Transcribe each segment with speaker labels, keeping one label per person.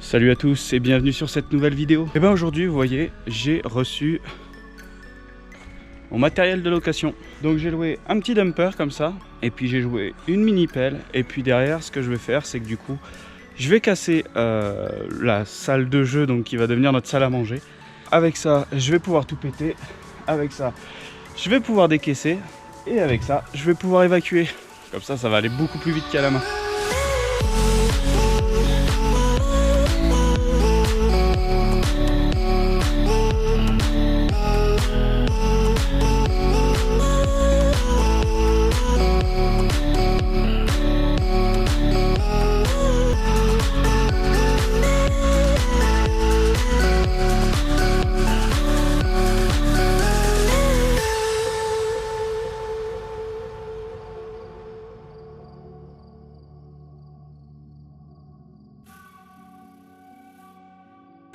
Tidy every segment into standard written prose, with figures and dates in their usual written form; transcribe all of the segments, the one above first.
Speaker 1: Salut à tous et bienvenue sur cette nouvelle vidéo. Et bien aujourd'hui vous voyez j'ai reçu mon matériel de location. Donc j'ai loué un petit dumper comme ça et puis j'ai loué une mini pelle et puis derrière ce que je vais faire c'est que du coup je vais casser la salle de jeu donc qui va devenir notre salle à manger. Avec ça je vais pouvoir tout péter, avec ça je vais pouvoir décaisser et avec ça je vais pouvoir évacuer. Comme ça va aller beaucoup plus vite qu'à la main.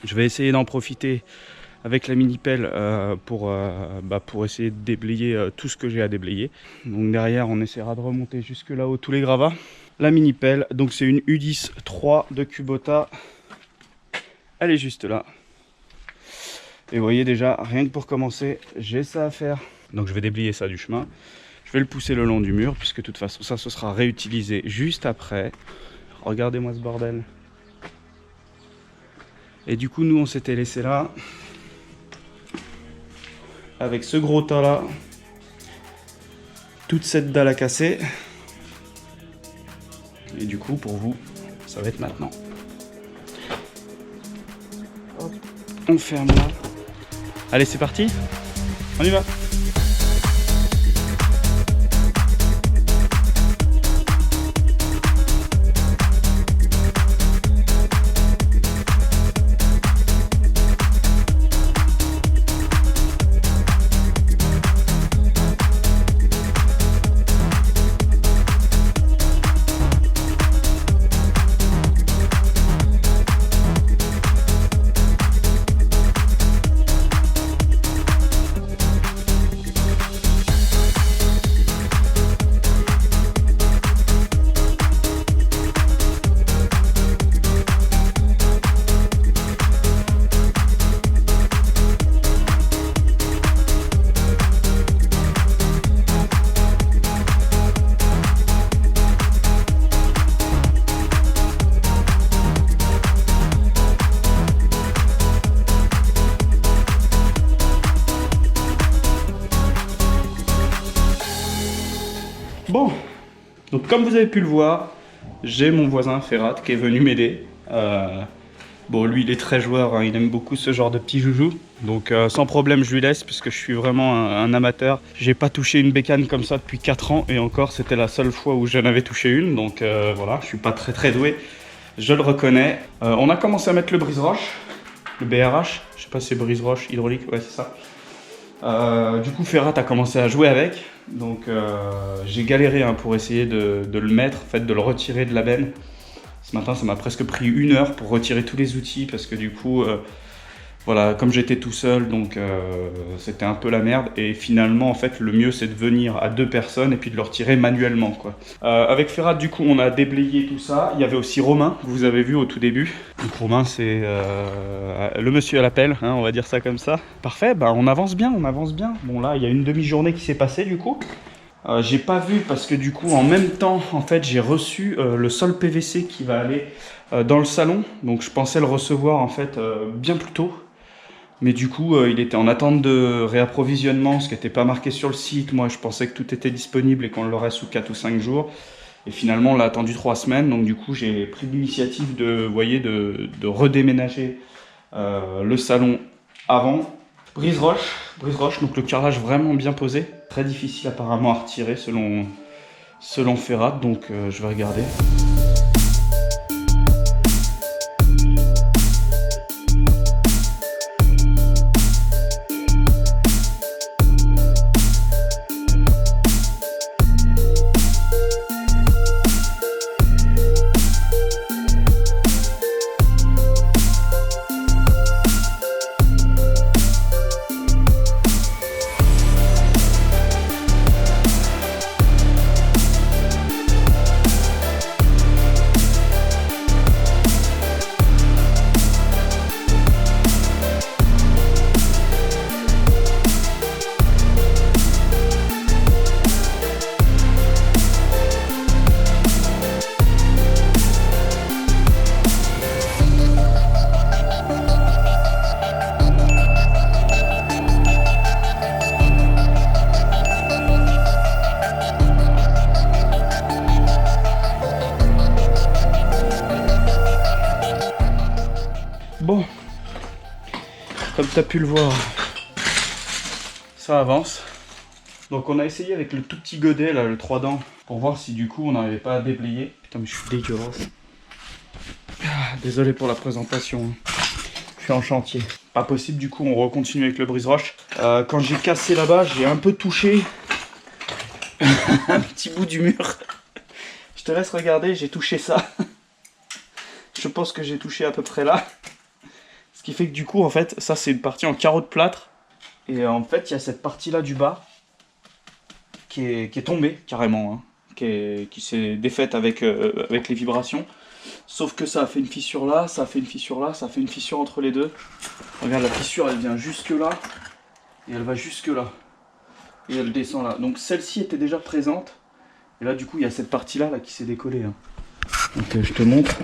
Speaker 1: Je vais essayer d'en profiter avec la mini pelle pour essayer de déblayer tout ce que j'ai à déblayer. Donc derrière on essaiera de remonter jusque là-haut tous les gravats. La mini pelle, donc c'est une U10 3 de Kubota. Elle est juste là. Et vous voyez déjà, rien que pour commencer, j'ai ça à faire. Donc je vais déblayer ça du chemin. Je vais le pousser le long du mur puisque de toute façon ça ce sera réutilisé juste après. Regardez-moi ce bordel. Et du coup, nous, on s'était laissé là, avec ce gros tas là, toute cette dalle à casser. Et du coup, pour vous, ça va être maintenant. Hop. On ferme là. Allez, c'est parti. On y va. Bon, donc comme vous avez pu le voir, j'ai mon voisin Ferrat qui est venu m'aider. Bon, lui il est très joueur, hein, il aime beaucoup ce genre de petits joujoux. Donc sans problème je lui laisse puisque je suis vraiment un amateur. J'ai pas touché une bécane comme ça depuis 4 ans et encore c'était la seule fois où j'en avais touché une. Donc voilà, je suis pas très doué, je le reconnais. On a commencé à mettre le brise-roche, le BRH, je sais pas si c'est brise-roche hydraulique, ouais c'est ça. Du coup Ferrat a commencé à jouer avec, donc j'ai galéré hein, pour essayer de le mettre, en fait, de le retirer de la benne. Ce matin ça m'a presque pris 1 heure pour retirer tous les outils parce que du coup voilà, comme j'étais tout seul donc c'était un peu la merde et finalement en fait le mieux c'est de venir à 2 personnes et puis de le retirer manuellement quoi. Avec Ferrat du coup on a déblayé tout ça. Il y avait aussi Romain que vous avez vu au tout début. Donc Romain c'est le monsieur à la pelle, hein, on va dire ça comme ça. Parfait, bah, on avance bien, on avance bien. Bon là il y a une demi-journée qui s'est passée du coup. J'ai pas vu parce que du coup en même temps en fait j'ai reçu le sol PVC qui va aller dans le salon. Donc je pensais le recevoir en fait bien plus tôt. Mais du coup, il était en attente de réapprovisionnement, ce qui n'était pas marqué sur le site. Moi, je pensais que tout était disponible et qu'on l'aurait sous 4 ou 5 jours. Et finalement, on l'a attendu 3 semaines. Donc du coup, j'ai pris l'initiative de redéménager le salon avant. Brise-roche, donc le carrelage vraiment bien posé. Très difficile apparemment à retirer selon Ferrat, donc je vais regarder. Bon, comme tu as pu le voir, ça avance. Donc on a essayé avec le tout petit godet, là, le 3 dents, pour voir si du coup on n'arrivait pas à déblayer. Putain mais je suis dégueulasse. Désolé pour la présentation. Je suis en chantier. Pas possible, du coup on recontinue avec le brise-roche. Quand j'ai cassé là-bas, j'ai un peu touché un petit bout du mur. Je te laisse regarder, j'ai touché ça. Je pense que j'ai touché à peu près là. Ce qui fait que du coup, en fait, ça c'est une partie en carreau de plâtre. Et en fait, il y a cette partie-là du bas qui est tombée carrément. Hein, qui s'est défaite avec les vibrations. Sauf que ça a fait une fissure là, ça a fait une fissure là, ça a fait une fissure entre les deux. Regarde, la fissure elle vient jusque là. Et elle va jusque là. Et elle descend là. Donc celle-ci était déjà présente. Et là du coup il y a cette partie-là là, qui s'est décollée. Hein. Donc je te montre.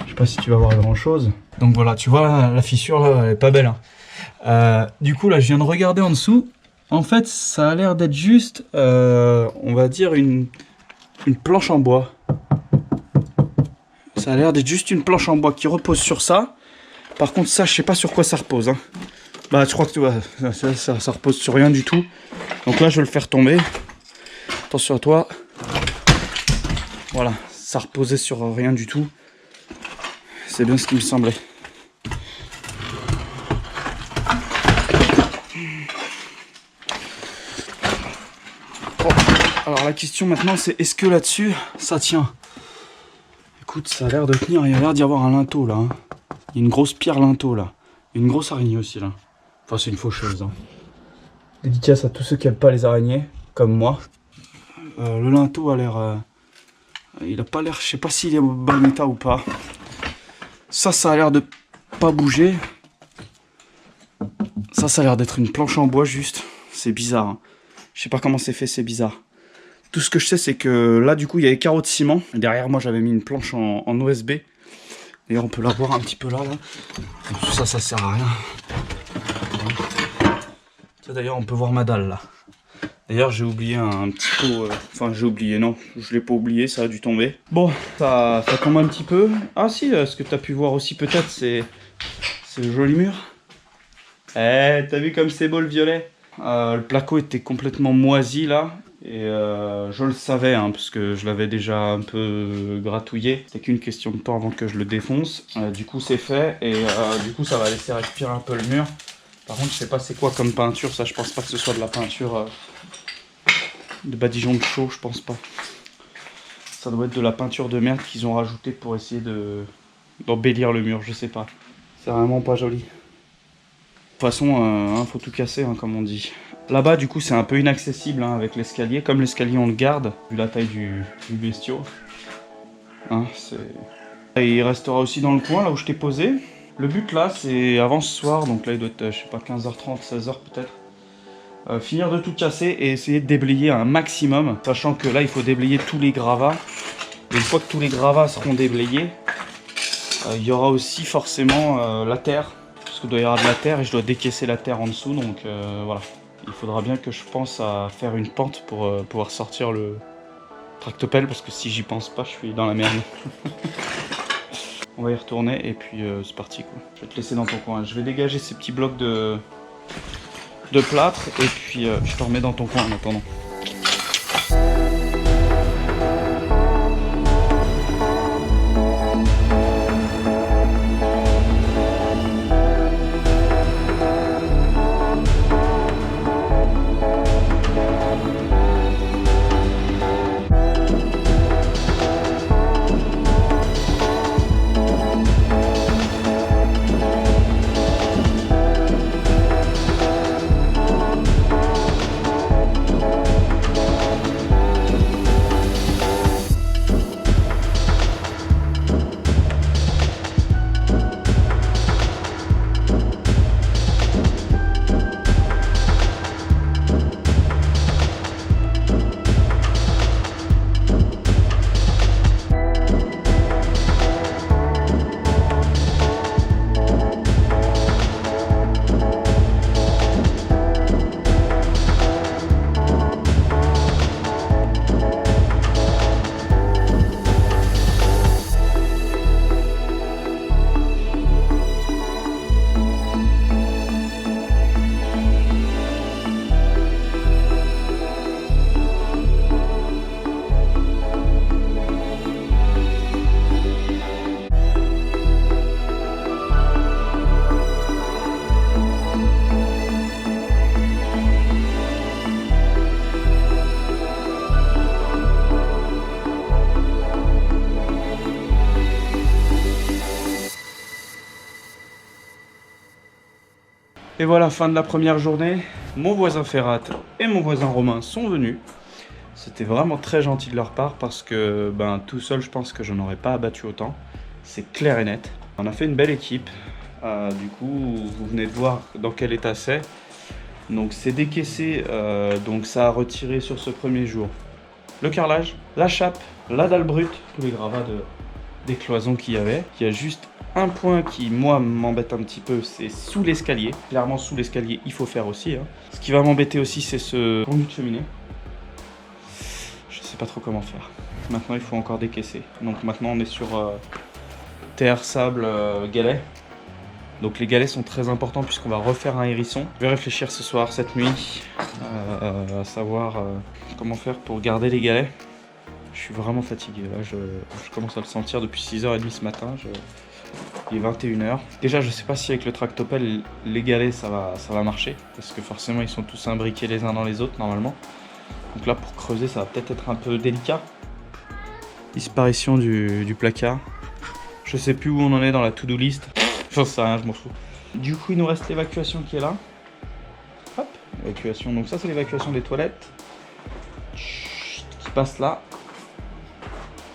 Speaker 1: Je sais pas si tu vas voir grand chose. Donc voilà, tu vois la fissure là, elle est pas belle. Hein. Du coup là je viens de regarder en dessous. En fait ça a l'air d'être juste, on va dire une planche en bois. Ça a l'air d'être juste une planche en bois qui repose sur ça. Par contre ça je sais pas sur quoi ça repose. Hein. Bah je crois que tu vois, ça repose sur rien du tout. Donc là je vais le faire tomber. Attention à toi. Voilà, ça reposait sur rien du tout. C'est bien ce qui me semblait. Bon, alors la question maintenant c'est est-ce que là-dessus ça tient? Écoute, ça a l'air de tenir, il y a l'air d'y avoir un linteau là. Hein. Il y a une grosse pierre linteau là. Il y a une grosse araignée aussi là. Enfin c'est une faucheuse. Hein. Dédicace à tous ceux qui n'aiment pas les araignées, comme moi. Le linteau a l'air... il a pas l'air... Je sais pas s'il est au bon état ou pas. Ça a l'air de pas bouger. Ça a l'air d'être une planche en bois juste. C'est bizarre. Hein. Je sais pas comment c'est fait, c'est bizarre. Tout ce que je sais, c'est que là, du coup, il y a des carreaux de ciment. Derrière moi, j'avais mis une planche en OSB. D'ailleurs, on peut la voir un petit peu là. Tout ça, ça sert à rien. D'ailleurs, on peut voir ma dalle là. D'ailleurs, j'ai oublié un petit pot. Enfin, j'ai oublié, non, je l'ai pas oublié, ça a dû tomber. Bon, ça tombe un petit peu. Ah si, ce que tu as pu voir aussi peut-être, c'est le joli mur. Eh, t'as vu comme c'est beau le violet? Le placo était complètement moisi là. Et je le savais, hein, parce que je l'avais déjà un peu gratouillé. C'était qu'une question de temps avant que je le défonce. Du coup, c'est fait. Et du coup, ça va laisser respirer un peu le mur. Par contre, je sais pas c'est quoi comme peinture. Ça, je pense pas que ce soit de la peinture de badigeon de chaux. Je pense pas. Ça doit être de la peinture de merde qu'ils ont rajouté pour essayer d'embellir le mur. Je sais pas. C'est vraiment pas joli. De toute façon, hein, faut tout casser, hein, comme on dit. Là-bas, du coup, c'est un peu inaccessible hein, avec l'escalier. Comme l'escalier, on le garde, vu la taille du bestiau. Hein, et il restera aussi dans le coin, là où je t'ai posé. Le but, là, c'est avant ce soir, donc là, il doit être, je sais pas, 15h30, 16h peut-être. Finir de tout casser et essayer de déblayer un maximum. Sachant que là, il faut déblayer tous les gravats. Et une fois que tous les gravats seront déblayés, il y aura aussi forcément la terre. Parce qu'il doit y avoir de la terre et je dois décaisser la terre en dessous, donc voilà. Il faudra bien que je pense à faire une pente pour pouvoir sortir le tractopelle, parce que si j'y pense pas, je suis dans la merde. On va y retourner et puis c'est parti quoi. Je vais te laisser dans ton coin. Je vais dégager ces petits blocs de plâtre et puis je te remets dans ton coin en attendant. Et voilà, fin de la première journée. Mon voisin Ferrat et mon voisin Romain sont venus. C'était vraiment très gentil de leur part parce que tout seul, je pense que je n'aurais pas abattu autant. C'est clair et net. On a fait une belle équipe. Du coup, vous venez de voir dans quel état c'est. Donc c'est décaissé, donc ça a retiré sur ce premier jour le carrelage, la chape, la dalle brute, tous les gravats des cloisons qu'il y avait. Il y a juste un point qui, moi, m'embête un petit peu, c'est sous l'escalier. Clairement, sous l'escalier, il faut faire aussi. Ce qui va m'embêter aussi, c'est ce conduit de cheminée. Je sais pas trop comment faire. Maintenant, il faut encore décaisser. Donc maintenant, on est sur terre, sable, galets. Donc les galets sont très importants puisqu'on va refaire un hérisson. Je vais réfléchir ce soir, cette nuit, à savoir comment faire pour garder les galets. Je suis vraiment fatigué là, je commence à le sentir depuis 6h30 ce matin. Il est 21h. Déjà, je sais pas si avec le tractopelle, les galets ça va marcher. Parce que forcément, ils sont tous imbriqués les uns dans les autres normalement. Donc là, pour creuser, ça va peut-être être un peu délicat. Disparition du placard. Je sais plus où on en est dans la to-do list. J'en sais rien, je m'en fous. Du coup, il nous reste l'évacuation qui est là. Hop, évacuation. Donc ça, c'est l'évacuation des toilettes. Chut, qui passe là.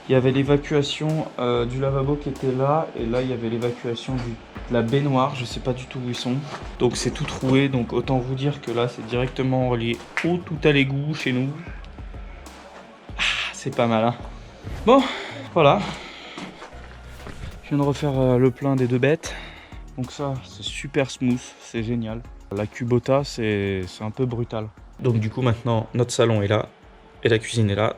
Speaker 1: Il y avait l'évacuation du lavabo qui était là. Et là, il y avait l'évacuation de la baignoire. Je sais pas du tout où ils sont. Donc c'est tout troué. Donc autant vous dire que là, c'est directement relié au tout à l'égout chez nous. Ah, c'est pas mal, hein. Bon, voilà. Je viens de refaire le plein des 2 bêtes. Donc ça, c'est super smooth, c'est génial. La Kubota, c'est un peu brutal. Donc du coup, maintenant, notre salon est là et la cuisine est là.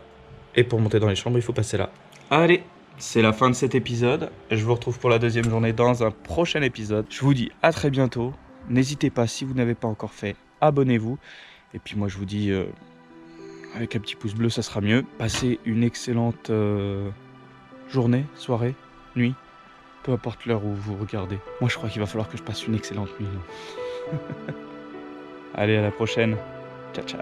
Speaker 1: Et pour monter dans les chambres, il faut passer là. Allez, c'est la fin de cet épisode. Je vous retrouve pour la deuxième journée dans un prochain épisode. Je vous dis à très bientôt. N'hésitez pas, si vous n'avez pas encore fait, abonnez-vous. Et puis moi, je vous dis, avec un petit pouce bleu, ça sera mieux. Passez une excellente journée, soirée, nuit. Peu importe l'heure où vous regardez. Moi, je crois qu'il va falloir que je passe une excellente nuit. Allez, à la prochaine. Ciao, ciao.